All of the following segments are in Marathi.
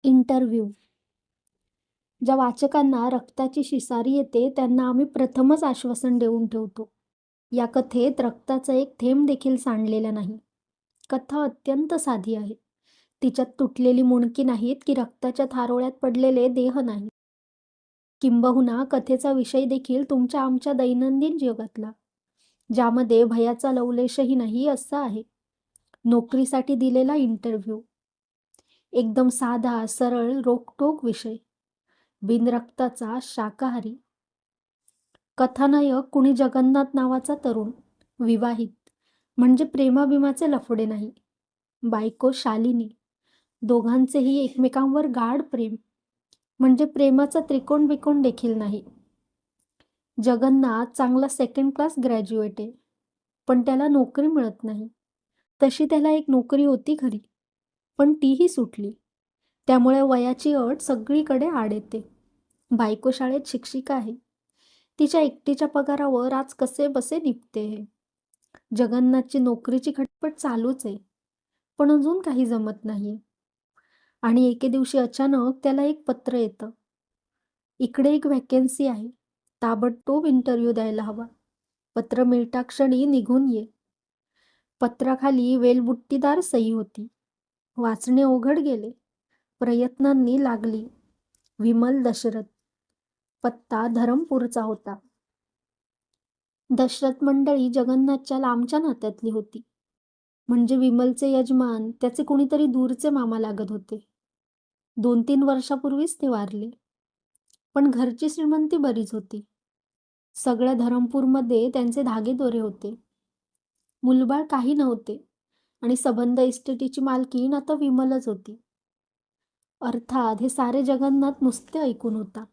इंटरव्ह्यू. ज्या वाचकांना रक्ताची शिसारी येते त्यांना आम्ही प्रथमच आश्वासन देऊन ठेवतो. या कथेत रक्ताचा एक थेंब देखील सांडलेला नाही. कथा अत्यंत साधी आहे. तिच्यात तुटलेली मुंडकी नाहीत की रक्ताच्या थारोळ्यात पडलेले देह नाहीत. किंबहुना कथेचा विषय देखील तुमच्या आमच्या दैनंदिन जगातला, ज्यामध्ये भयाचा लवलेशही नाही असा आहे. नोकरीसाठी दिलेला इंटरव्ह्यू. एकदम साधा, सरळ, रोखठोक विषय. बिनरक्ताचा शाकाहारी. कथानायक कुणी जगन्नाथ नावाचा तरुण, विवाहित, म्हणजे प्रेमाभिमाचे लफडे नाही. बायको शालिनी, दोघांचेही एकमेकांवर गाढ प्रेम, म्हणजे प्रेमाचा त्रिकोण बिकोण देखील नाही. जगन्नाथ चांगला सेकंड क्लास ग्रॅज्युएट आहे, पण त्याला नोकरी मिळत नाही. तशी त्याला एक नोकरी होती खरी, पण तीही सुटली. त्यामुळे वयाची अट सगळीकडे आड येते. बायको शाळेत शिक्षिका आहे. तिच्या एकटीच्या पगारावर आज कसे बसे निपते हे. जगन्नाथची नोकरीची खटपट चालूच आहे, पण अजून काही जमत नाही. आणि एके दिवशी अचानक त्याला एक पत्र येतं. इकडे एक व्हॅकन्सी आहे, ताबडतोब इंटरव्ह्यू द्यायला हवा. पत्र मिळताक्षणी निघून ये. पत्राखाली वेलबुट्टीदार सही होती. वाचणे अवघड गेले. प्रयत्नांनी लागली. विमल दशरथ. पत्ता धरमपूरचा होता. दशरथ मंडळी जगन्नाथच्या लांबच्या नात्यातली होती. म्हणजे विमलचे यजमान त्याचे कुणीतरी दूरचे मामा लागत होते. 2-3 वर्षापूर्वीच ते वारले. पण घरची श्रीमंती बरीच होती. सगळ्या धरमपूरमध्ये त्यांचे धागेदोरे होते. मुलबाळ काही नव्हते आणि सबंध इस्टेटीची मालकीण आता विमलच होती. अर्थात हे सारे जगन्नाथ नुसते ऐकून होता.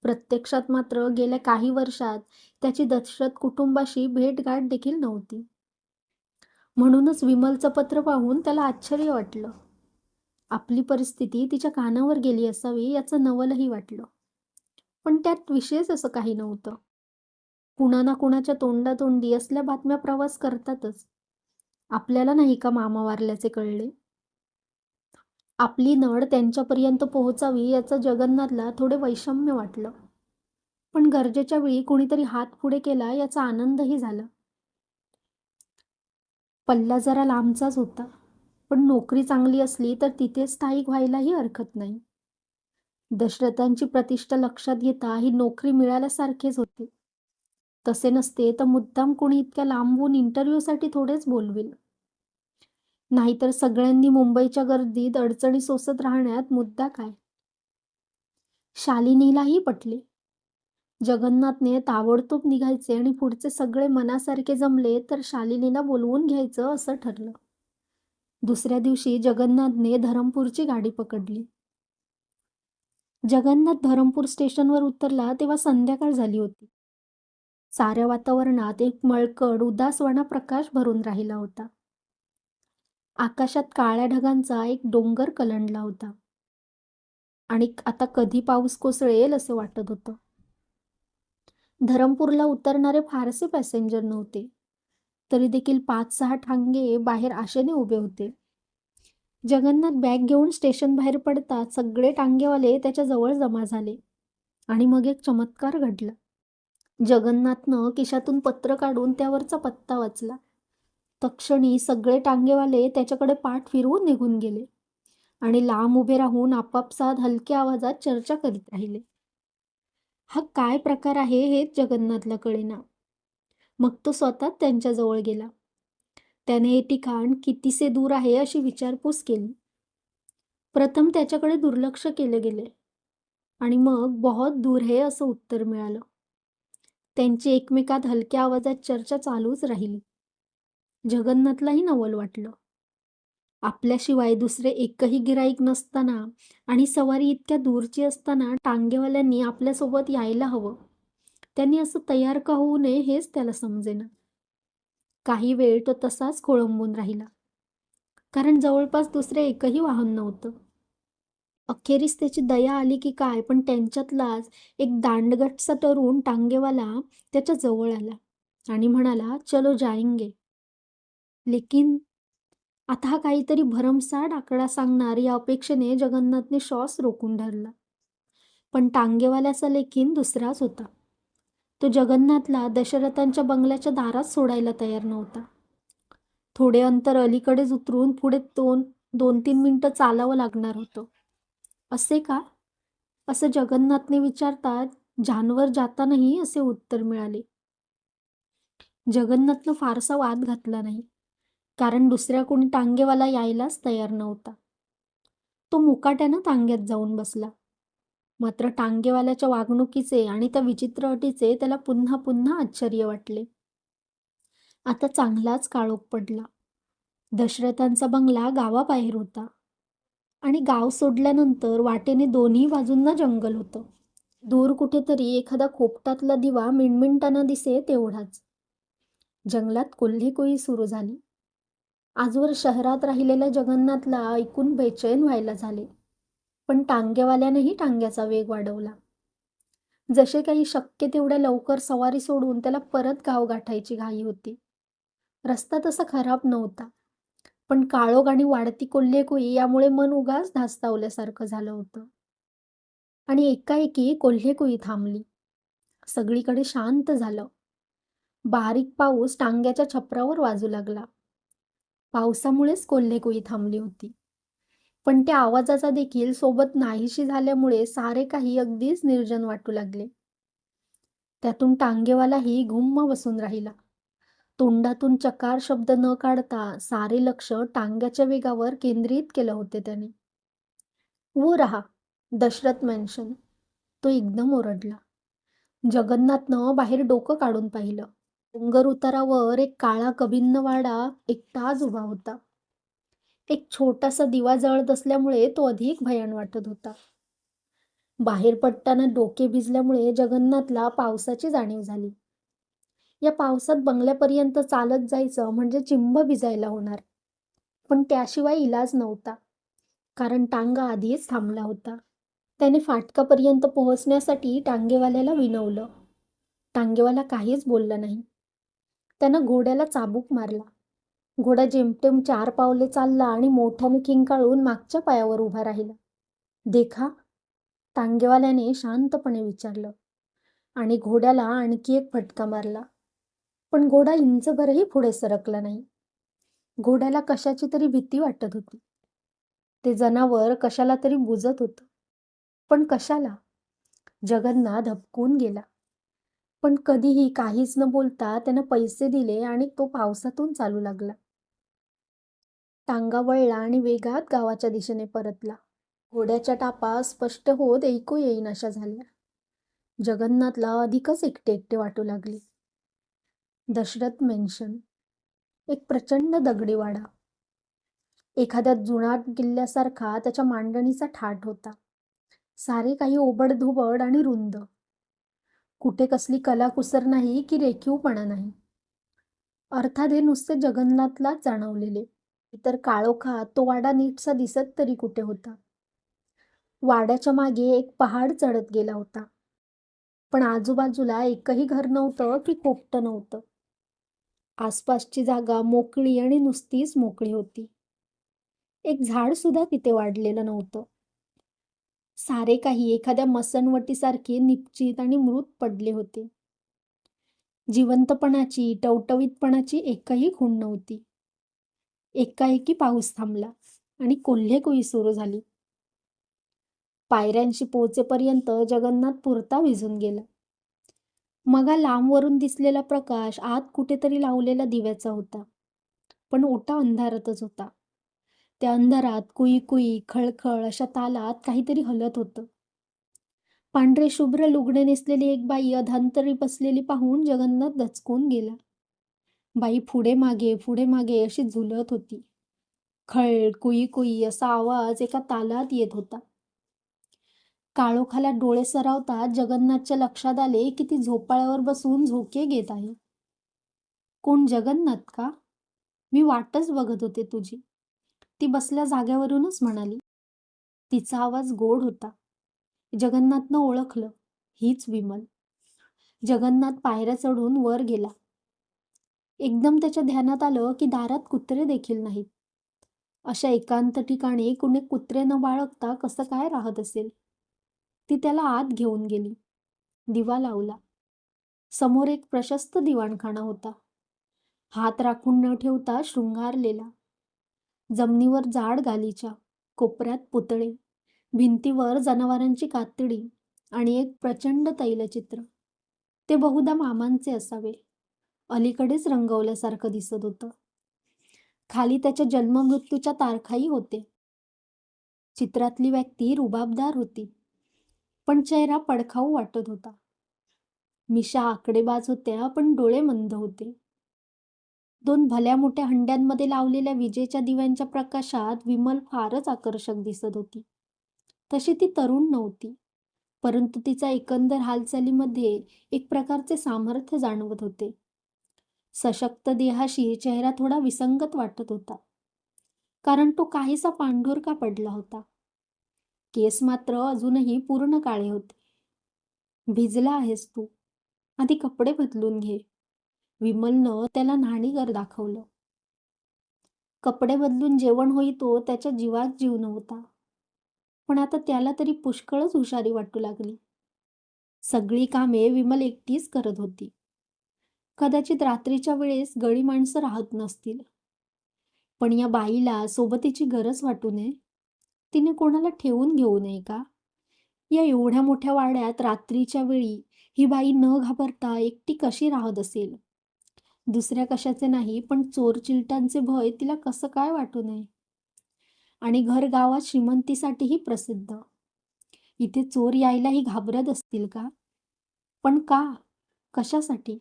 प्रत्यक्षात मात्र गेल्या काही वर्षात त्याची दशरथ कुटुंबाशी भेटगाठ देखील नव्हती. म्हणूनच विमलचं पत्र पाहून त्याला आश्चर्य वाटलं. आपली परिस्थिती तिच्या कानावर गेली असावी याचं नवलही वाटलं. पण त्यात विशेष असं काही नव्हतं. कुणा ना कुणाच्या तोंडातोंडी असल्या बातम्या प्रवास करतातच. आपल्याला नाही का मामा वारल्याचे कळले? आपली नड त्यांच्यापर्यंत पोहोचावी याचं जगन्नाथला थोडे वैषम्य वाटलं. पण गरजेच्या वेळी कुणीतरी हात पुढे केला याचा आनंदही झाला. पल्ला जरा लांबचाच होता, पण नोकरी चांगली असली तर तिथे स्थायिक व्हायलाही हरकत नाही. दशरथांची प्रतिष्ठा लक्षात घेता ही नोकरी मिळाल्यासारखेच होते. तसे नसते तर मुद्दाम कोणी इतक्या लांबून इंटरव्ह्यूसाठी थोडेच बोलवेल. नाहीतर सगळ्यांनी मुंबईच्या गर्दीत अडचणी सोसत राहण्यात मुद्दा काय? शालिनीलाही पटले. जगन्नाथने ताबडतोब निघायचे आणि पुढचे सगळे मनासारखे जमले तर शालिनीला बोलवून घ्यायचं असं ठरलं. दुसऱ्या दिवशी जगन्नाथने धरमपूरची गाडी पकडली. जगन्नाथ धरमपूर स्टेशनवर उतरला तेव्हा संध्याकाळ झाली होती. साऱ्या वातावरणात एक मळकड उदासवाणा प्रकाश भरून राहिला होता. आकाशात काळ्या ढगांचा एक डोंगर कलंडला होता आणि आता कधी पाऊस कोसळेल असं वाटत होतं. धरमपूरला उतरणारे फारसे पॅसेंजर नव्हते, तरी देखील 5-6 ठांगे बाहेर आशेने उभे होते. जगन्नाथ बॅग घेऊन स्टेशन बाहेर पडतात सगळे टांगेवाले त्याच्या जवळ जमा झाले आणि मग एक चमत्कार घडला. जगन्नाथनं खिशातून पत्र काढून त्यावरचा पत्ता वाचला. तक्षणी सगळे टांगेवाले त्याच्याकडे पाठ फिरवून निघून गेले आणि लांब उभे राहून आपापसात हलक्या आवाजात चर्चा करीत राहिले. हा काय प्रकार आहे हेच जगन्नाथला कळेना. मग तो स्वतःच त्यांच्याजवळ गेला. त्याने हे ठिकाण कितीसे दूर आहे अशी विचारपूस केली. प्रथम त्याच्याकडे दुर्लक्ष केले गेले आणि मग बहुत दूर है असं उत्तर मिळालं. त्यांची एकमेकात हलक्या आवाजात चर्चा चालूच राहिली. जगन्नाथलाही नवल वाटलं. आपल्याशिवाय दुसरे एकही गिराईक नसताना आणि सवारी इतक्या दूरची असताना टांगेवाल्यांनी आपल्यासोबत यायला हवं. त्यांनी असं तयार का होऊ नये हेच त्याला समजेना. काही वेळ तो तसाच खोळंबून राहिला, कारण जवळपास दुसरे एकही वाहन नव्हतं. अखेरीस त्याची दया आली की काय, पण त्यांच्यातलाच एक दांडगटसा तरुण टांगेवाला त्याच्या जवळ आला आणि म्हणाला, चलो जाएंगे. लेकिन आता हा काहीतरी भरमसाठ आकडा सांगणार या अपेक्षेने जगन्नाथने श्वास रोखून धरला. पण टांगेवाल्याचा लेकीन दुसराच होता. तो जगन्नाथला दशरथांच्या बंगल्याच्या दारात सोडायला तयार नव्हता. थोडे अंतर अलीकडेच उतरून पुढे 2-3 मिनिटं चालावं लागणार होतं. असे का? असं जगन्नाथने विचारतात जानवर जातानाही असे उत्तर मिळाले. जगन्नाथनं फारसा वाद घातला नाही, कारण दुसऱ्या कोणी टांगेवाला यायलाच तयार नव्हता. तो मुकाट्यानं टांग्यात जाऊन बसला. मात्र टांगेवाल्याच्या वागणुकीचे आणि त्या विचित्र अटीचे त्याला पुन्हा पुन्हा आश्चर्य वाटले. आता चांगलाच काळोख पडला. दशरथांचा बंगला गावाबाहेर होता आणि गाव सोडल्यानंतर वाटेने दोन्ही बाजूंना जंगल होतं. दूर कुठेतरी एखादा खोपटातला दिवा मिणमिणताना दिसे तेवढाच. जंगलात कोल्हेकोळी सुरू झाली. आजवर शहरात राहिलेल्या जगन्नाथला ऐकून बेचैन व्हायला झाले. पण टांगेवाल्यानेही टांग्याचा वेग वाढवला. जसे काही शक्य तेवढ्या लवकर सवारी सोडून त्याला परत गाव गाठायची घाई होती. रस्ता तसा खराब नव्हता, पण काळोख आणि वाढती कोल्हेकोळी यामुळे मन उगाच धास्तावल्यासारखं झालं होतं. आणि एकाएकी कोल्हेकोळी थांबली. सगळीकडे शांत झालं. बारीक पाऊस टांग्याच्या छपरावर वाजू लागला. पावसामुळेच कोल्हेकोळी थांबली होती. पण त्या आवाजाचा देखील सोबत नाहीशी झाल्यामुळे सारे काही अगदीच निर्जन वाटू लागले. त्यातून टांगेवालाही गुम्म बसून राहिला. तोंडातून चकार शब्द न काढता सारे लक्ष टांग्याच्या वेगावर केंद्रित केलं होते त्याने. "वो रहा, दशरथ मेन्शन," तो एकदम ओरडला. जगन्नाथनं बाहेर डोकं काढून पाहिलं. डोंगर उतारावर एक काळा कभिन्न वाडा एकटाच उभा होता. एक छोटासा दिवा जळत असल्यामुळे तो अधिक भयान वाटत होता. बाहेर पडताना डोके भिजल्यामुळे जगन्नाथला पावसाची जाणीव झाली. या पावसात बंगल्यापर्यंत चालत जायचं म्हणजे चिंब भिजायला होणार. पण त्याशिवाय इलाज नव्हता, कारण टांगा आधीच थांबला होता. त्याने फाटकापर्यंत पोहोचण्यासाठी टांगेवाल्याला विनवलं. टांगेवाला काहीच बोलला नाही. त्यानं घोड्याला चाबूक मारला. घोडा जेमतेम 4 पावले चालला आणि मोठ्याने किंकाळून मागच्या पायावर उभा राहिला. "देखा?" टांगेवाल्याने शांतपणे विचारलं आणि घोड्याला आणखी एक फटका मारला. पण घोडा इंचभरही पुढे सरकला नाही. घोड्याला कशाची तरी भीती वाटत होती. ते जनावर कशाला तरी बुजत होतं. पण कशाला? जगन्नाथ हबकून गेला. पण कधीही काहीच न बोलता त्यानं पैसे दिले आणि तो पावसातून चालू लागला. टांगा वळला आणि वेगात गावाच्या दिशेने परतला. घोड्याच्या टापा स्पष्ट होत ऐकू येईनाशा झाल्या. जगन्नाथला अधिकच एकटे एकटे वाटू लागले. दशरथ मेन्शन, एक प्रचंड दगडी वाडा. एखाद्या जुनाट किल्ल्यासारखा त्याच्या मांडणीचा थाट होता. सारे काही ओबडधोबड आणि रुंद. कुठे कसली कलाकुसर नाही की रेखीवपणा नाही. अर्थात हे नुसते जगन्नाथलाच जाणवलेले. इतर काळोखात तो वाडा नीटसा दिसत तरी कुठे होता. वाड्याच्या मागे एक पहाड चढत गेला होता. पण आजूबाजूला एकही घर नव्हतं की खोपटं नव्हतं. आसपासची जागा मोकळी आणि नुसतीच मोकळी होती. एक झाड सुद्धा तिथे वाढलेलं नव्हतं. सारे काही एखाद्या मसणवटीसारखे निपचित आणि मृत पडले होते. जिवंतपणाची, टवटवीतपणाची एकही खूण नव्हती. एकाएकी पाऊस थांबला आणि कोल्हेकोळी सुरू झाली. पायऱ्यांशी पोहोचेपर्यंत जगन्नाथ पुरता भिजून गेला. मगा लांबवरून दिसलेला प्रकाश आत कुठेतरी लावलेला दिव्याचा होता. पण ओटा अंधारातच होता. त्या अंधारात कुई कुई, खळखळ अशा तालात काहीतरी हलत होतं. पांढरे शुभ्र लुगडे नेसलेली एक बाई अधांतरी बसलेली पाहून जगन्नाथ दचकून गेला. बाई पुढे मागे अशी झुलत होती. खळ, कुई कुई असा आवाज एका तालात येत होता. काळोखाला डोळे सरावताच जगन्नाथच्या लक्षात आले की ती झोपाळ्यावर बसून झोके घेत आहे. "कोण, जगन्नाथ का? मी वाटच बघत होते तुझी," ती बसल्या जाग्यावरूनच म्हणाली. तिचा आवाज गोड होता. जगन्नाथनं ओळखलं, हीच विमल. जगन्नाथ पायऱ्या चढून वर गेला. एकदम त्याच्या ध्यानात आलं की दारात कुत्रे देखील नाहीत. अशा एकांत ठिकाणी कुणी कुत्रे न बाळगता कसं काय राहत असेल? ती त्याला आत घेऊन गेली. दिवा लावला. समोर एक प्रशस्त दिवाणखाना होता. हात राखून न ठेवता शृंगारलेला. जमिनीवर जाड गालिचा, कोपऱ्यात पुतळे, भिंतीवर जनावरांची कातडी आणि एक प्रचंड तैलचित्र. ते बहुधा मामांचे असावे. अलीकडेच रंगवल्यासारखं दिसत होतं. खाली त्याच्या जन्ममृत्यूच्या तारखाही होते. चित्रातली व्यक्ती रुबाबदार होती, पण चेहरा पडखाऊ वाटत होता. मिशा आकडेबाज होत्या, पण डोळे मंद होते. दोन भल्या मोठ्या हंड्यांमध्ये लावलेल्या विजेच्या दिव्यांच्या प्रकाशात विमल फारच आकर्षक दिसत होती. तशी ती तरुण नव्हती, परंतु तिचा एकंदर हालचालीमध्ये एक प्रकारचे सामर्थ्य जाणवत होते. सशक्त देहाशी चेहरा थोडा विसंगत वाटत होता, कारण तो काहीसा पांढुरका पडला होता. केस मात्र अजूनही पूर्ण काळे होते. भिजला आहेस तू, आधी कपडे बदलून घे. विमलनं त्याला न्हाणीघर दाखवलं. कपडे बदलून जेवण होईतो त्याच्या जीवात जीव नव्हता, पण आता त्याला तरी पुष्कळच हुशारी वाटू लागली. सगळी कामे विमल एकटीच करत होती. कदाचित रात्रीच्या वेळेस गळी माणसं राहत नसतील, पण या बाईला सोबतीची गरज वाटू नये. तिने कोणाला ठेवून घेऊ नये का? या एवढ्या मोठ्या वाड्यात रात्रीच्या वेळी ही बाई न घाबरता एकटी कशी राहत असेल? दुसऱ्या कशाचे नाही, पण चोरचिलटांचे भय तिला कसं काय वाटू नये? आणि घर गावात श्रीमंतीसाठीही प्रसिद्ध. इथे चोर यायलाही घाबरत असतील का? पण का? कशासाठी?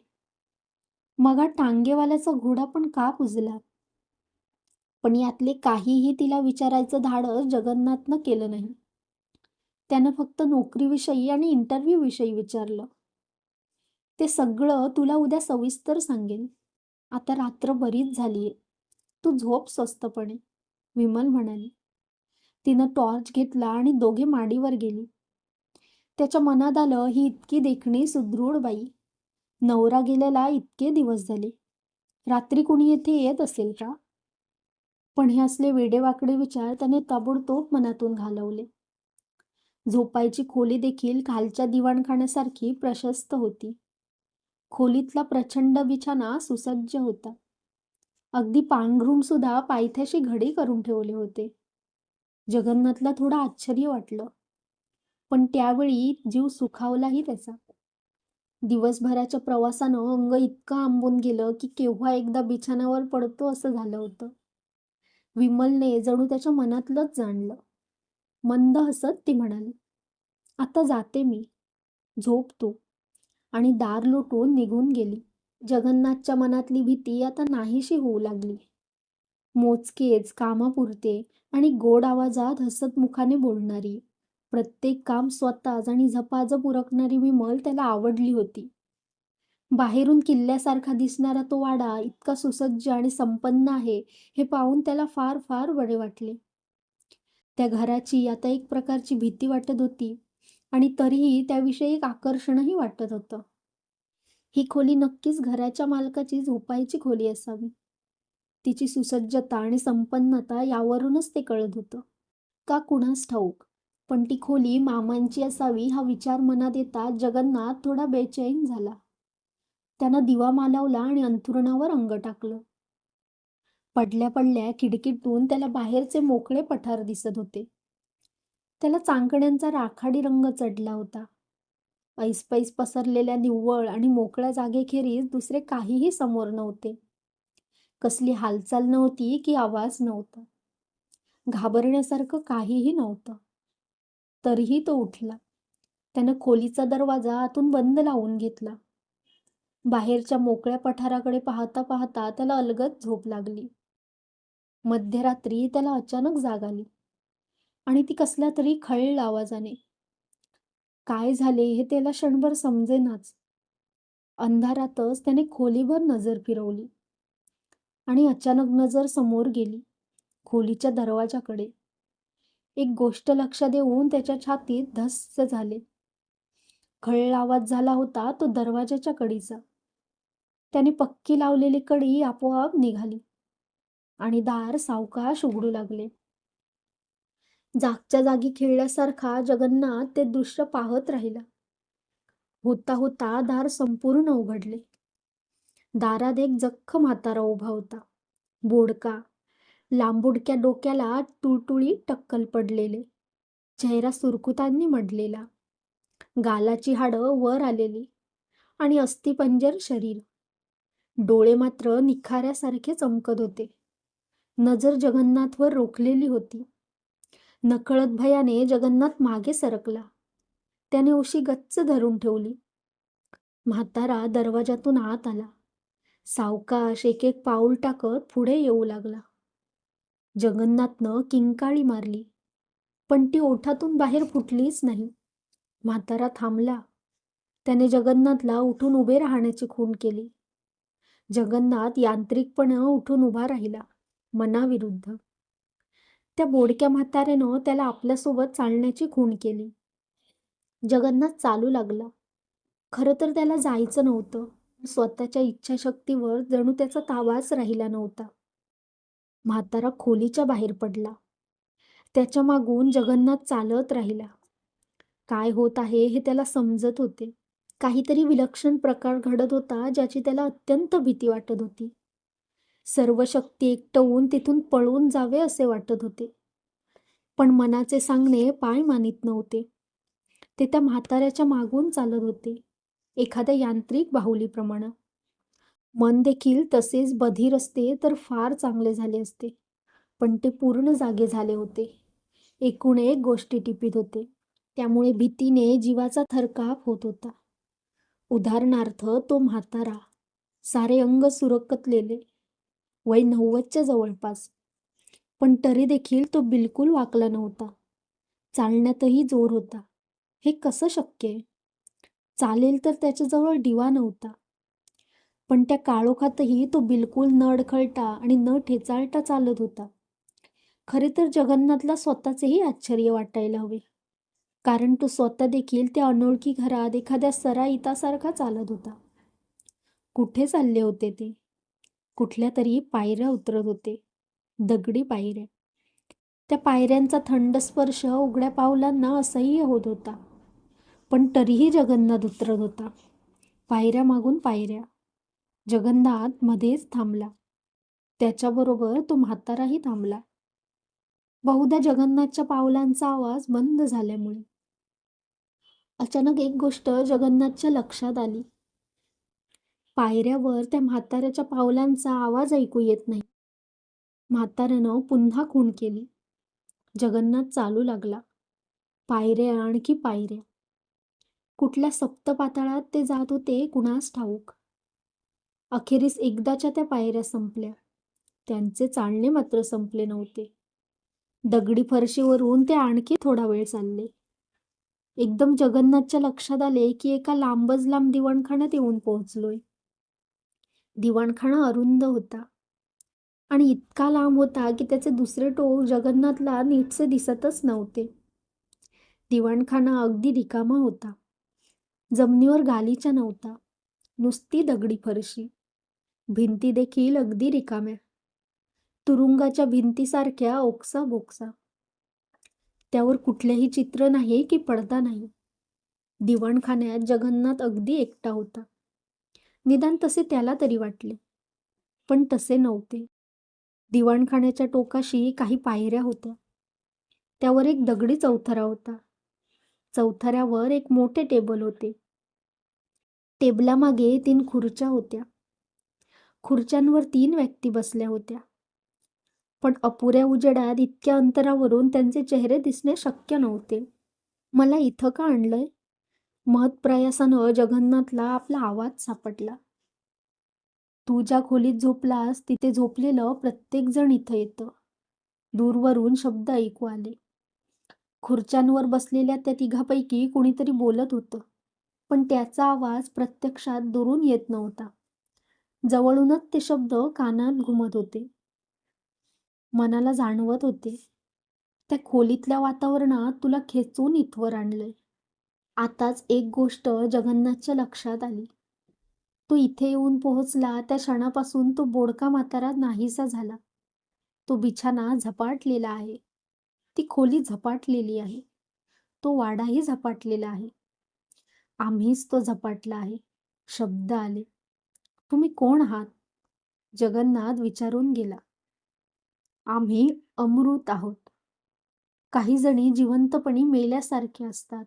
मग टांगेवाल्याचा घोडा पण का पुजला? पण यातले काहीही तिला विचारायचं धाडस जगन्नाथनं केलं नाही. त्यानं फक्त नोकरीविषयी आणि इंटरव्ह्यूविषयी विचारलं. ते सगळं तुला उद्या सविस्तर सांगेन. आता रात्र बरीच झालीये. तू झोप स्वस्तपणे, विमल म्हणाली. तिनं टॉर्च घेतला आणि दोघे माडीवर गेली. त्याच्या मनात आलं, ही इतकी देखणी सुदृढ बाई. नवरा गेलेला इतके दिवस झाले. रात्री कुणी येथे येत असेल का? पण हे असले वेडेवाकडे विचार त्याने ताबडतोब मनातून घालवले. झोपायची खोली देखील खालच्या दिवाणखान्यासारखी प्रशस्त होती. खोलीतला प्रचंड बिछाना सुसज्ज होता. अगदी पांघरूण सुद्धा पायथ्याशी घडी करून ठेवले होते. जगन्नाथला थोडं आश्चर्य वाटलं, पण त्यावेळी जीव सुखावलाही त्याचा. दिवसभराच्या प्रवासानं अंग इतकं आंबून गेलं की केव्हा एकदा बिछाण्यावर पडतो असं झालं होतं. विमलने जणू त्याच्या मनातलंच जाणलं. मंद हसत ती म्हणाली, आता जाते मी, झोप तू. आणि दार लोटून निघून गेली. जगन्नाथच्या मनातली भीती आता नाहीशी होऊ लागली. मोजकेच कामापुरते आणि गोड आवाजात हसत मुखाने बोलणारी, प्रत्येक काम स्वतःच आणि झपाझप उरकणारी विमल त्याला आवडली होती. बाहेरून किल्ल्यासारखा दिसणारा तो वाडा इतका सुसज्ज आणि संपन्न आहे हे पाहून त्याला फार फार बरे वाटले. त्या घराची आता एक प्रकारची भीती वाटत होती आणि तरीही त्याविषयी एक आकर्षणही वाटत होतं. ही खोली नक्कीच घराच्या मालकाची झोपायची खोली असावी. तिची सुसज्जता आणि संपन्नता यावरूनच ते कळत होतं. का कुणास ठाऊक, पण ती खोली मामांची असावी हा विचार मनात येताच जगन्नाथ थोडा बेचैन झाला. त्यानं दिवा मालवला आणि अंथरुणावर अंग टाकलं. पडल्या पडल्या खिडकीतून त्याला बाहेरचे मोकळे पठार दिसत होते. त्याला चांकड्यांचा राखाडी रंग चढला होता. ऐसपैस पसरलेल्या निव्वळ आणि मोकळ्या जागेखेरीज दुसरे काहीही समोर नव्हते. कसली हालचाल नव्हती की आवाज नव्हता. घाबरण्यासारखं काहीही नव्हतं. तरीही तो उठला. त्यानं खोलीचा दरवाजा आतून बंद लावून घेतला. बाहेरच्या मोकळ्या पठाराकडे पाहता पाहता त्याला अलगद झोप लागली. मध्यरात्री त्याला अचानक जाग आली आणि ती कसल्या तरी खळेल आवाजाने. काय झाले हे त्याला क्षणभर समजेनाच. अंधारातच त्याने खोलीभर नजर फिरवली आणि अचानक नजर समोर गेली, खोलीच्या दरवाजाकडे. एक गोष्ट लक्षात येऊन त्याच्या छातीत धस्स झाले. खळेल आवाज झाला होता तो दरवाजाच्या कडीचा. त्याने पक्की लावलेली कडी आपोआप निघाली आणि दार सावकाश उघडू लागले. जागच्या जागी खेळल्यासारखा जगन्नाथ ते दृश्य पाहत राहिला. होता होता दार संपूर्ण उघडले. दारात एक जख्ख म्हातारा उभा होता. बोडका, लांबुडक्या डोक्याला तुळतुळी टक्कल पडलेले, चेहरा सुरकुतांनी मढलेला, गालाची हाडं वर आलेली आणि अस्थिपंजर शरीर. डोळे मात्र निखाऱ्यासारखे चमकत होते. नजर जगन्नाथवर रोखलेली होती. नकळत भयाने जगन्नाथ मागे सरकला. त्याने उशी गच्च धरून ठेवली. म्हातारा दरवाजातून आत आला. सावकाश एक एक पाऊल टाकत पुढे येऊ लागला. जगन्नाथनं किंकाळी मारली, पण ती ओठातून बाहेर फुटलीच नाही. म्हातारा थांबला. त्याने जगन्नाथला उठून उभे राहण्याची खूण केली. जगन्नाथ यांत्रिकपणे उठून उभा राहिला, मनाविरुद्ध. त्या बोडक्या म्हाताऱ्यानं त्याला आपल्यासोबत चालण्याची खूण केली. जगन्नाथ चालू लागला. खरं तर त्याला जायचं नव्हतं. स्वतःच्या इच्छाशक्तीवर जणू त्याचा ताबाच राहिला नव्हता. म्हातारा खोलीच्या बाहेर पडला. त्याच्या मागून जगन्नाथ चालत राहिला. काय होत आहे हे त्याला समजत होते. काहीतरी विलक्षण प्रकार घडत होता, ज्याची त्याला अत्यंत भीती वाटत होती. सर्व शक्ती एकटवून तिथून पळून जावे असे वाटत होते. पण मनाचे सांगणे पाय मानित नव्हते. ते त्या म्हाताऱ्याच्या मागून चालत होते, एखाद्या यांत्रिक बाहुलीप्रमाणे. मन देखील तसेच बधीर असते तर फार चांगले झाले असते, पण ते पूर्ण जागे झाले होते. एकूण एक गोष्टी टिपीत होते. त्यामुळे भीतीने जीवाचा थरकाप होत होता. उदाहरणार्थ तो म्हातारा, सारे अंग सुरकतलेले, वय 90च्या जवळपास, पण तरी देखील तो बिलकुल वाकला नव्हता. चालण्यातही जोर होता. हे कसं शक्य आहे? चालेल तर त्याच्याजवळ दिवा नव्हता, पण त्या काळोखातही तो बिलकुल न अडखळता आणि न ठेचाळता चालत होता. खरे तर जगन्नाथला स्वतःचेही आश्चर्य वाटायला हवे, कारण तो स्वतः देखील त्या अनोळखी घरात एखाद्या सराईतासारखा चालत होता. कुठे चालले होते ते? कुठल्या तरी पायऱ्या उतरत होते, दगडी पायऱ्या. त्या पायऱ्यांचा थंड स्पर्श उघड्या पावलांना असह्य होत होता, पण तरीही जगन्नाथ उतरत होता, पायऱ्या मागून पायऱ्या. जगन्नाथ मध्येच थांबला. त्याच्याबरोबर तो म्हाताराही थांबला, बहुधा जगन्नाथच्या पावलांचा आवाज बंद झाल्यामुळे. अचानक एक गोष्ट जगन्नाथच्या लक्षात आली. पायऱ्यावर त्या म्हाताऱ्याच्या पावलांचा आवाज ऐकू येत नाही. म्हाताऱ्यानं पुन्हा खूण केली. जगन्नाथ चालू लागला. पायऱ्या आणखी पायऱ्या. कुठल्या सप्तपाताळात ते जात होते कुणास ठाऊक. अखेरीस एकदाच्या त्या पायऱ्या संपल्या. त्यांचे चालणे मात्र संपले नव्हते. दगडी फरशीवरून ते आणखी थोडा वेळ चालले. एकदम जगन्नाथच्या लक्षात आले की एका लांबच लांब दिवाणखान्यात येऊन पोहोचलोय. दिवाणखाना अरुंद होता आणि इतका लांब होता की त्याचे दुसरे टोक जगन्नाथला नीटसे दिसतच नव्हते. दिवाणखाना अगदी रिकामा होता. जमिनीवर गालिचा नव्हता, नुसती दगडी फरशी. भिंती देखील अगदी रिकाम्या, तुरुंगाच्या भिंतीसारख्या ओक्सा बोक्सा. त्यावर कुठलेही चित्र नाही की पडदा नाही. दिवाणखान्यात जगन्नाथ अगदी एकटा होता. निदान तसे त्याला तरी वाटले, पण तसे नव्हते. दिवाणखान्याच्या टोकाशी काही पायऱ्या होत्या. त्यावर एक दगडी चौथरा होता. चौथऱ्यावर एक मोठे टेबल होते. टेबलामागे 3 खुर्च्या होत्या. खुर्च्यांवर 3 व्यक्ती बसल्या होत्या, पण अपुऱ्या उजेडात इतक्या अंतरावरून त्यांचे चेहरे दिसणे शक्य नव्हते. मला इथं का आणलंय? महत्प्रयासानं जगन्नाथला आपला आवाज सापडला. तू ज्या खोलीत झोपलास तिथे झोपलेलं प्रत्येक जण इथं येतं. दूरवरून शब्द ऐकू आले. खुर्च्यांवर बसलेल्या त्या तिघापैकी कुणीतरी बोलत होतं, पण त्याचा आवाज प्रत्यक्षात दुरून येत नव्हता. जवळूनच ते शब्द कानात घुमत होते. मनाला जाणवत होते, त्या खोलीतल्या वातावरणात तुला खेचून इथवर आणलंय. आताच एक गोष्ट जगन्नाथच्या लक्षात आली. तो इथे येऊन पोहोचला त्या क्षणापासून तो बोडका म्हातारा नाहीसा झाला. तो बिछाना झपाटलेला आहे. ती खोली झपाटलेली आहे. तो वाडाही झपाटलेला आहे. आम्हीच तो झपाटला आहे. शब्द आले. तुम्ही कोण आहात? जगन्नाथ विचारून गेला. आम्ही अमृत आहोत. काही जणी जिवंतपणी मेल्यासारखे असतात.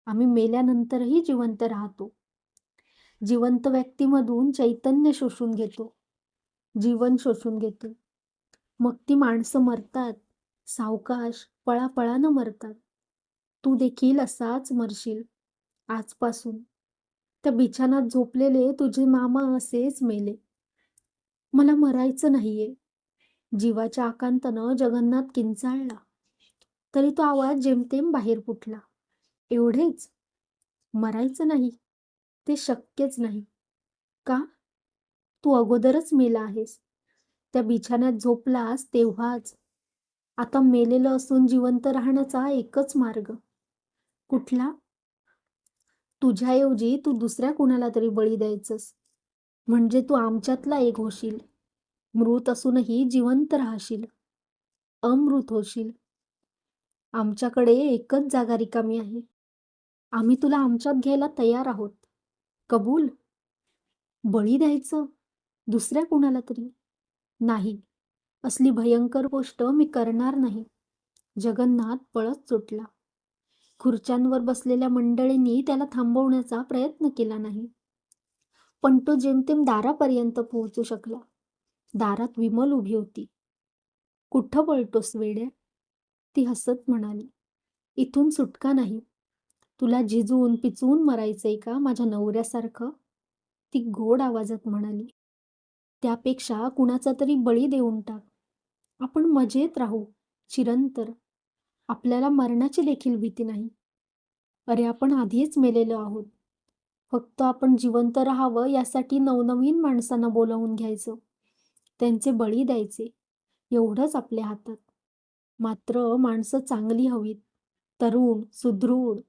आम्ही मेल्यानंतरही जिवंत राहतो. जिवंत व्यक्तीमधून चैतन्य शोषून घेतो. जीवन शोषून घेतो. मग ती माणसं मरतात. सावकाश, पळापळानं मरतात. तू देखील असाच मरशील आजपासून. त्या बिछानात झोपलेले तुझे मामा असेच मेले. मला मरायचं नाहीये. जीवाच्या आकांतानं जगन्नाथ किंचाळला. तरी तो आवाज जेमतेम बाहेर फुटला. एवढेच? मरायचं नाही? ते शक्यच नाही. का? तू अगोदरच मेला आहेस. त्या बिछान्यात झोपलास तेव्हाच. आता मेलेलं असून जिवंत राहण्याचा एकच मार्ग. कुठला? तुझ्याऐवजी तू दुसऱ्या कुणाला तरी बळी द्यायचंस. म्हणजे तू आमच्यातला एक होशील. मृत असूनही जिवंत राहशील. अमृत होशील. आमच्याकडे एकच जागा रिकामी आहे. आम्ही तुला आमच्यात घ्यायला तयार आहोत. कबूल? बळी द्यायचं? दुसऱ्या कुणाला तरी? नाही. असली भयंकर गोष्ट मी करणार नाही. जगन्नाथ पळत सुटला. खुर्च्यांवर बसलेल्या मंडळींनी त्याला थांबवण्याचा प्रयत्न केला नाही. पण तो जेमतेम दारापर्यंत पोहोचू शकला. दारात विमल उभी होती. कुठं पळतोस वेड्या? ती हसत म्हणाली. इथून सुटका नाही. तुला झिजून पिचवून मरायचंय का माझ्या नवऱ्यासारखं? ती गोड आवाजात म्हणाली. त्यापेक्षा कुणाचा तरी बळी देऊन टाक. आपण मजेत राहू, चिरंतर. आपल्याला मरणाची देखील भीती नाही. अरे आपण आधीच मेलेलो आहोत. फक्त आपण जिवंत राहावं यासाठी नवनवीन माणसांना बोलावून घ्यायचं. त्यांचे बळी द्यायचे. एवढंच आपल्या हातात. मात्र माणसं चांगली हवीत. तरुण, सुदृढ.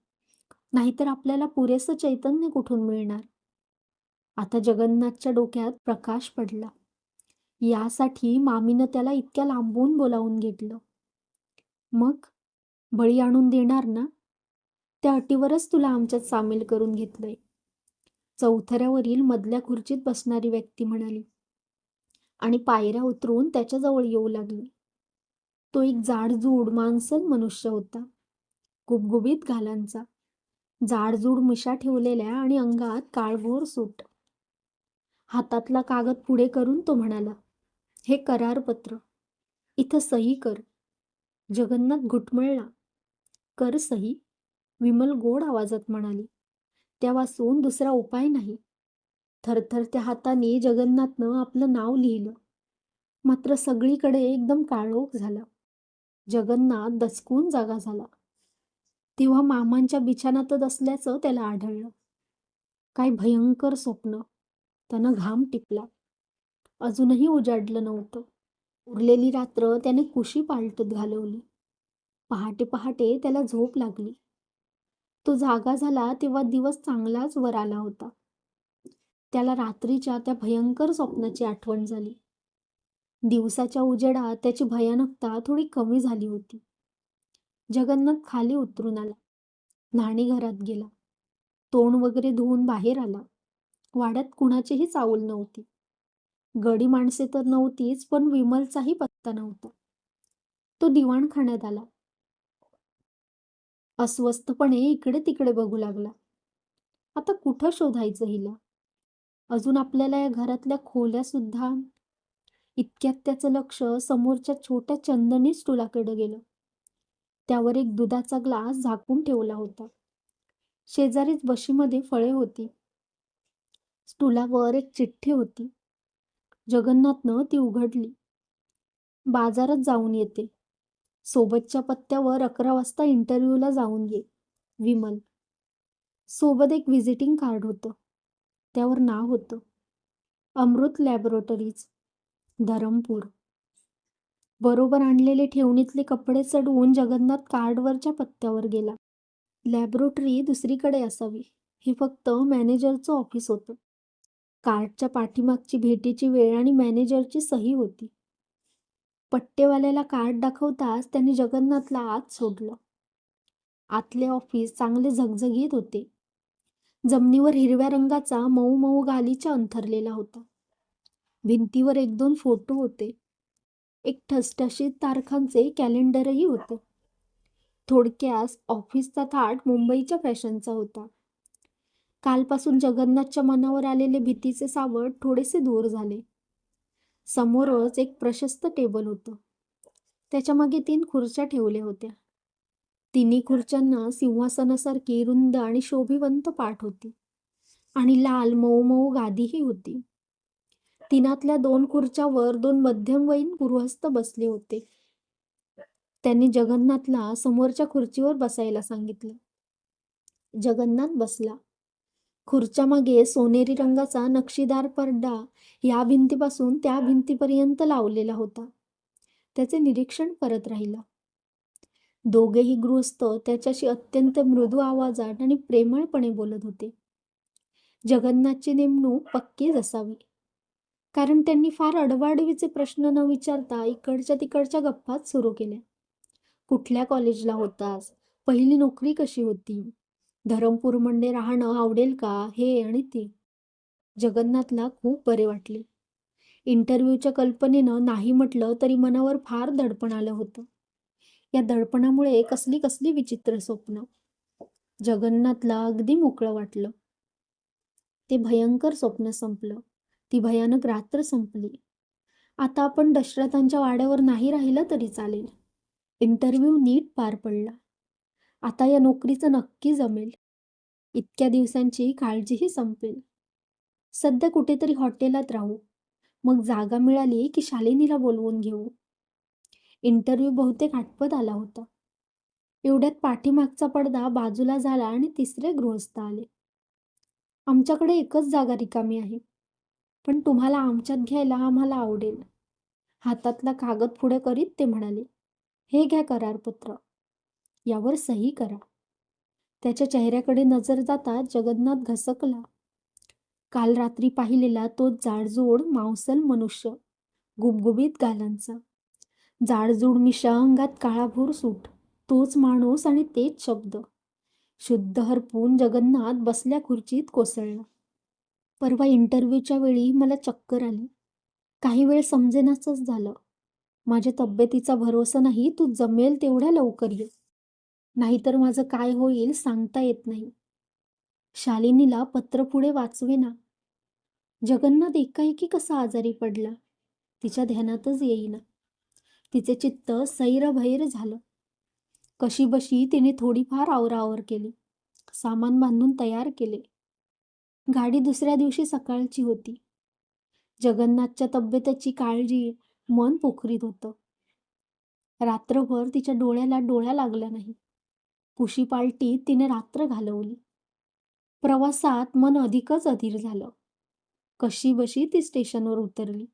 नाहीतर आपल्याला पुरेसं चैतन्य कुठून मिळणार? आता जगन्नाथच्या डोक्यात प्रकाश पडला. यासाठी मामीनं त्याला इतक्या लांबून बोलावून घेतलं. मग बळी आणून देणार ना? त्या अटीवरच तुला आमच्यात सामील करून घेतलंय. चौथऱ्यावरील मधल्या खुर्चीत बसणारी व्यक्ती म्हणाली आणि पायऱ्या उतरून त्याच्याजवळ येऊ लागली. तो एक जाडजूड मांसल मनुष्य होता. गुबगुबीत गालांचा, जाडजूड मिशा ठेवलेल्या आणि अंगात काळभोर सूट. हातातला कागद पुढे करून तो म्हणाला, हे करारपत्र. इथं सही कर. जगन्नाथ घुटमळला. कर सही? विमल गोड आवाजात म्हणाली. त्या वाचून दुसरा उपाय नाही. थरथरत्या हाताने जगन्नाथनं आपलं नाव लिहिलं. मात्र सगळीकडे एकदम काळोख झाला. जगन्नाथ दचकून जागा झाला. तेव्हा मामांच्या बिछानातच असल्याचं त्याला आढळलं. काय भयंकर स्वप्न. त्यानं घाम टिपला. अजूनही उजाडलं नव्हतं. उरलेली रात्र त्याने कुशी पालटत घालवली. पहाटे पहाटे त्याला झोप लागली. तो जागा झाला तेव्हा दिवस चांगलाच वर आला होता. त्याला रात्रीच्या त्या भयंकर स्वप्नाची आठवण झाली. दिवसाच्या उजेडात त्याची भयानकता थोडी कमी झाली होती. जगन्नाथ खाली उतरून आला. न्हाणीघरात गेला. तोंड वगैरे धुवून बाहेर आला. वाड्यात कुणाचीही चाऊल नव्हती. गडी माणसे तर नव्हतीच, पण विमलचाही पत्ता नव्हता. तो दिवाणखान्यात आला. अस्वस्थपणे इकडे तिकडे बघू लागला. आता कुठं शोधायचं हिला? अजून आपल्याला या घरातल्या खोल्या सुद्धा. इतक्यात त्याचं लक्ष समोरच्या छोट्या चंदनी स्टुलाकडे गेलं. त्यावर एक दुधाचा ग्लास झाकून ठेवला होता. शेजारीच बशीमध्ये फळे होती. स्टुलावर एक चिठ्ठी होती. जगन्नाथनं ती उघडली. बाजारात जाऊन येते. सोबतच्या पत्त्यावर 11 वाजता इंटरव्ह्यूला जाऊन ये. विमल. सोबत एक व्हिजिटिंग कार्ड होतं. त्यावर नाव होतं, अमृत लॅबोरेटरीज, धरमपूर. बरोबर आणलेले ठेवणीतले कपडे चढवून जगन्नाथ कार्डवरच्या पत्त्यावर गेला. लॅबोरेटरी दुसरीकडे असावी. हे फक्त मॅनेजरचं ऑफिस होतं. कार्डच्या पाठीमागची भेटीची वेळ आणि मॅनेजरची सही होती. पट्टेवाल्याला कार्ड दाखवताच त्यांनी जगन्नाथला आत सोडलं. आतले ऑफिस चांगले झगझगीत होते. जमिनीवर हिरव्या रंगाचा मऊ मऊ गालिचा अंथरलेला होता. भिंतीवर एक दोन फोटो होते. एक ठसठशीत तारखांचे कॅलेंडरही होते. थोडक्यात ऑफिसचा थाट मुंबईच्या फॅशनचा होता. कालपासून जगन्नाथच्या मनावर आलेले भीतीचे सावट थोडेसे दूर झाले. समोरच एक प्रशस्त टेबल होतं. त्याच्या मागे 3 खुर्च्या ठेवल्या होत्या. तिन्ही खुर्च्यांना सिंहासनासारखी रुंद आणि शोभिवंत पाठ होती आणि लाल मऊ मऊ गादीही होती. तिनातल्या 2 खुर्च्यावर 2 मध्यमवयीन गृहस्थ बसले होते. त्यांनी जगन्नाथला समोरच्या खुर्चीवर बसायला सांगितलं. जगन्नाथ बसला. खुर्च्या मागे सोनेरी रंगाचा नक्षीदार पडदा या भिंतीपासून त्या भिंतीपर्यंत लावलेला होता. त्याचे निरीक्षण करत राहिला. दोघेही गृहस्थ त्याच्याशी अत्यंत मृदू आवाजात आणि प्रेमळपणे बोलत होते. जगन्नाथची नेमणूक पक्कीच असावी, कारण त्यांनी फार अडवाडवीचे प्रश्न न विचारता इकडच्या तिकडच्या गप्पाच सुरू केल्या. कुठल्या कॉलेजला होतास? पहिली नोकरी कशी होती? धरमपूरमध्ये राहणं आवडेल का? हे आणि ते. जगन्नाथला खूप बरे वाटले. इंटरव्ह्यूच्या कल्पनेनं नाही म्हटलं तरी मनावर फार दडपण आलं होतं. या दडपणामुळे कसली कसली विचित्र स्वप्न. जगन्नाथला अगदी मोकळं वाटलं. ते भयंकर स्वप्न संपलं. ती भयानक रात्र संपली. आता आपण दशरथांच्या वाड्यावर नाही राहिलं तरी चालेल. इंटरव्ह्यू नीट पार पडला. आता या नोकरीचं नक्की जमेल. इतक्या दिवसांची काळजीही संपेल. सध्या कुठेतरी हॉटेलात राहू. मग जागा मिळाली की शालिनीला बोलवून घेऊ. इंटरव्ह्यू बहुतेक आटपत आला होता. एवढ्यात पाठीमागचा पडदा बाजूला झाला आणि तिसरे गृहस्थ आले. आमच्याकडे एकच जागा रिकामी आहे, पण तुम्हाला आमच्यात घ्यायला आम्हाला आवडेल. हातातला कागद पुढे करीत ते म्हणाले, हे घ्या करारपत्र. यावर सही करा. त्याच्या चेहऱ्याकडे नजर जाताच जगन्नाथ घसकला. काल रात्री पाहिलेला तो जाडजूड मांसल मनुष्य, गुबगुबीत गालांचा, जाडजूड मिशा, अंगात काळाभोर सूट, तोच माणूस आणि तेच शब्द. शुद्ध हरपून जगन्नाथ बसल्या खुर्चीत कोसळला. परवा इंटरव्ह्यूच्या वेळी मला चक्कर आली. काही वेळ समजेनासच झालं. माझ्या तब्येतीचा भरोसा नाही, तू जमेल तेवढ्या लवकर ये. नाहीतर माझं काय होईल सांगता येत नाही. शालिनीला पत्र पुढे वाचवेना. जगन्नाथ एकाएकी कसा आजारी पडला तिच्या ध्यानातच येईना. तिचे चित्त सैरभैर झालं. कशीबशी तिने थोडीफार आवराआवर केली. सामान बांधून तयार केले. गाडी दुसऱ्या दिवशी सकाळची होती. जगन्नाथच्या तब्येतीची काळजी मन पोखरीत होतं. रात्रभर तिच्या डोळ्याला डोळा लागला नाही. कुशीपालटीत तिने रात्र घालवली. प्रवासात मन अधिकच अधीर झालं. कशीबशी ती स्टेशनवर उतरली.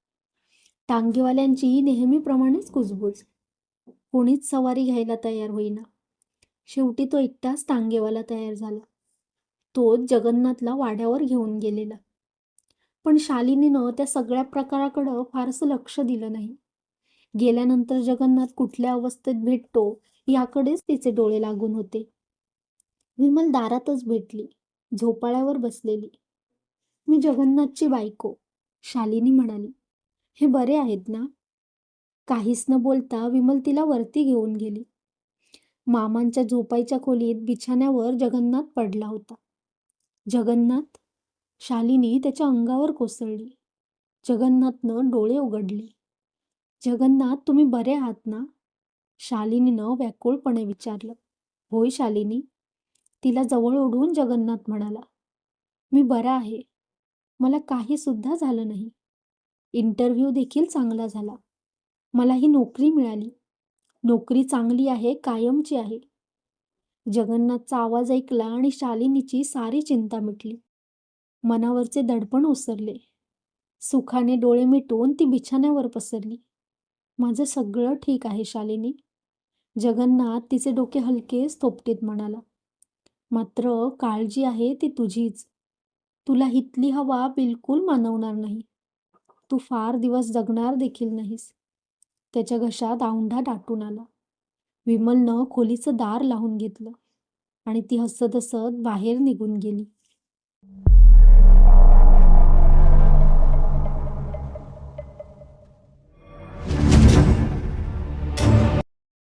टांगेवाल्यांची नेहमीप्रमाणेच कुजबूज. कोणीच सवारी घ्यायला तयार होईना. शेवटी तो एकटाच टांगेवाला तयार झाला. तोच जगन्नाथला वाड्यावर घेऊन गेलेला. पण शालिनीनं त्या सगळ्या प्रकाराकडं फारसं लक्ष दिलं नाही. गेल्यानंतर जगन्नाथ कुठल्या अवस्थेत भेटतो याकडेच तिचे डोळे लागून होते. विमल दारातच भेटली, झोपाळ्यावर बसलेली. मी जगन्नाथची बायको, शालिनी म्हणाली. हे बरे आहेत ना? काहीच न बोलता विमल तिला वरती घेऊन गेली. मामांच्या झोपायच्या खोलीत बिछाण्यावर जगन्नाथ पडला होता. जगन्नाथ? शालिनी त्याच्या अंगावर कोसळली. जगन्नाथनं डोळे उघडले. जगन्नाथ, तुम्ही बरे आहात ना? शालिनीनं व्याकुळपणे विचारलं. होय शालिनी. तिला जवळ ओढून जगन्नाथ म्हणाला. मी बरा आहे. मला काही सुद्धा झालं नाही. इंटरव्ह्यू देखील चांगला झाला. मला ही नोकरी मिळाली. नोकरी चांगली आहे, कायमची आहे. जगन्नाथचा आवाज ऐकला आणि शालिनीची सारी चिंता मिटली. मनावरचे दडपण ओसरले. सुखाने डोळे मिटून ती बिछाण्यावर पसरली. माझं सगळं ठीक आहे शालिनी. जगन्नाथ तिचे डोके हलकेच थोपटीत म्हणाला. मात्र काळजी आहे ती तुझीच. तुला हितली हवा बिलकुल मानवणार नाही. तू फार दिवस जगणार देखील नाहीस. त्याच्या घशात औंढा दाटून आला. विमलनं खोलीचं दार लावून घेतलं आणि ती हसत हसत बाहेर निघून गेली.